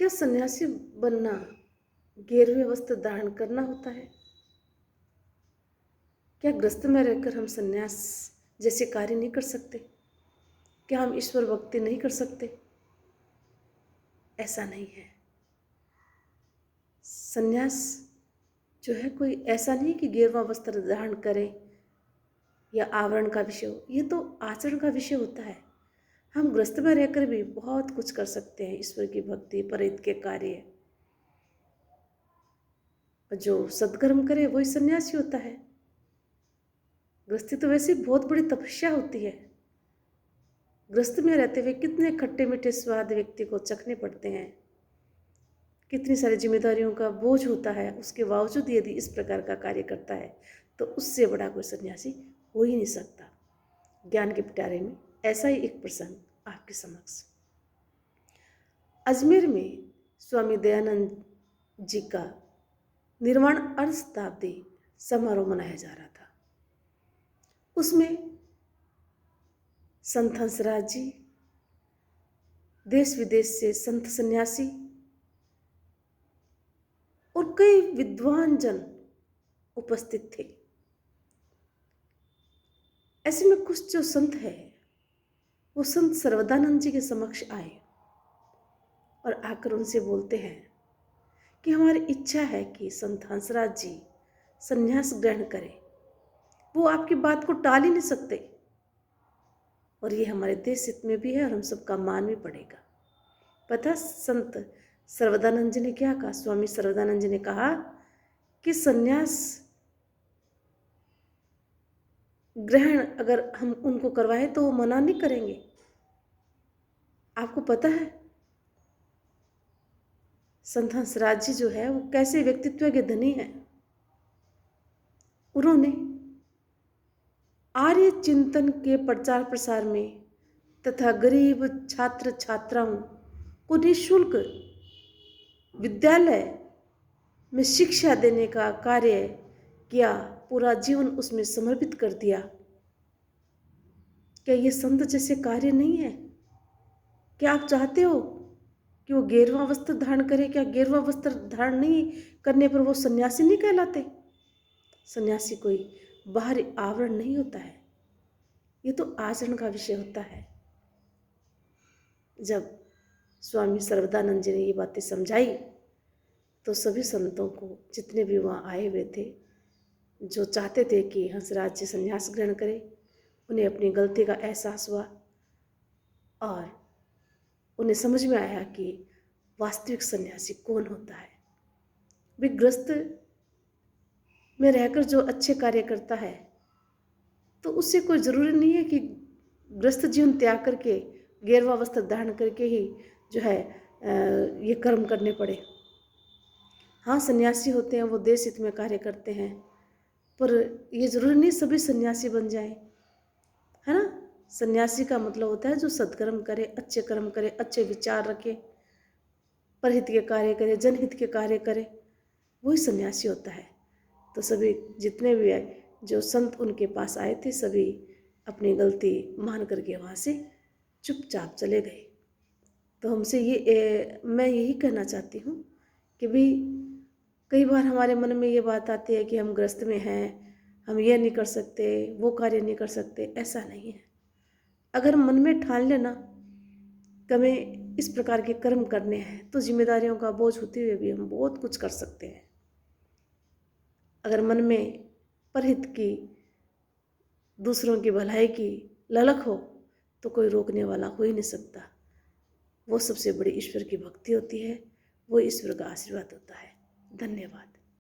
क्या सन्यासी बनना गेरुए वस्त्र धारण करना होता है? क्या गृहस्थ में रहकर हम सन्यास जैसे कार्य नहीं कर सकते? क्या हम ईश्वर भक्ति नहीं कर सकते? ऐसा नहीं है। सन्यास जो है कोई ऐसा नहीं कि गेरुआ वस्त्र धारण करें या आवरण का विषय हो, ये तो आचरण का विषय होता है। हम गृहस्थ में रहकर भी बहुत कुछ कर सकते हैं, ईश्वर की भक्ति, परहित के कार्य। जो सत्कर्म करे वही सन्यासी होता है। गृहस्थी तो वैसे बहुत बड़ी तपस्या होती है। गृहस्थ में रहते हुए कितने खट्टे मीठे स्वाद व्यक्ति को चखने पड़ते हैं, कितनी सारी जिम्मेदारियों का बोझ होता है। उसके बावजूद यदि इस प्रकार का कार्य करता है तो उससे बड़ा कोई सन्यासी हो ही नहीं सकता। ज्ञान के पिटारे में ऐसा ही एक प्रसंग आपके समक्ष। अजमेर में स्वामी दयानंद जी का निर्वाण अर्ध शताब्दी समारोह मनाया जा रहा था। उसमें संत हंसराज जी, देश विदेश से संत सन्यासी और कई विद्वान जन उपस्थित थे। ऐसे में कुछ जो संत है वो संत सर्वदानंद जी के समक्ष आए और आकर उनसे बोलते हैं कि हमारी इच्छा है कि संत हंसराज जी संन्यास ग्रहण करें। वो आपकी बात को टाल ही नहीं सकते और ये हमारे देश हित में भी है और हम सबका मान भी पड़ेगा। पता संत सर्वदानंद जी ने क्या कहा? स्वामी सर्वदानंद जी ने कहा कि संन्यास ग्रहण अगर हम उनको करवाए तो वो मना नहीं करेंगे। आपको पता है संत हंसराज जी जो है वो कैसे व्यक्तित्व के धनी हैं। उन्होंने आर्य चिंतन के प्रचार प्रसार में तथा गरीब छात्र छात्राओं को निःशुल्क विद्यालय में शिक्षा देने का कार्य किया, पूरा जीवन उसमें समर्पित कर दिया। क्या ये संत जैसे कार्य नहीं है? क्या आप चाहते हो कि वो गेरुआ वस्त्र धारण करे? क्या गेरुआ वस्त्र धारण नहीं करने पर वो सन्यासी नहीं कहलाते? सन्यासी कोई बाहरी आवरण नहीं होता है, ये तो आचरण का विषय होता है। जब स्वामी सर्वदानंद जी ने ये बातें समझाई तो सभी संतों को, जितने भी वहाँ आए हुए थे, जो चाहते थे कि हंसराज जी संन्यास ग्रहण करें, उन्हें अपनी गलती का एहसास हुआ और उन्हें समझ में आया कि वास्तविक सन्यासी कौन होता है। वे गृहस्थ में रहकर जो अच्छे कार्य करता है तो उससे कोई ज़रूरी नहीं है कि गृहस्थ जीवन त्याग करके गेरुआ वस्त्र धारण करके ही जो है ये कर्म करने पड़े। हाँ, सन्यासी होते हैं वो देश हित में कार्य करते हैं, पर ये ज़रूरी नहीं सभी सन्यासी बन जाएं, है ना। सन्यासी का मतलब होता है जो सत्कर्म करे, अच्छे कर्म करे, अच्छे विचार रखे, परहित के कार्य करे, जनहित के कार्य करे, वही सन्यासी होता है। तो सभी जितने भी आए, जो संत उनके पास आए थे, सभी अपनी गलती मान करके वहाँ से चुपचाप चले गए। तो हमसे मैं यही कहना चाहती हूँ कि भी कई बार हमारे मन में ये बात आती है कि हम गृहस्थ में हैं, हम ये नहीं कर सकते, वो कार्य नहीं कर सकते। ऐसा नहीं है। अगर मन में ठान लेना कि हमें इस प्रकार के कर्म करने हैं तो जिम्मेदारियों का बोझ होते हुए भी हम बहुत कुछ कर सकते हैं। अगर मन में परहित की, दूसरों की भलाई की ललक हो तो कोई रोकने वाला हो ही नहीं सकता। वो सबसे बड़ी ईश्वर की भक्ति होती है, वो ईश्वर का आशीर्वाद होता है। धन्यवाद।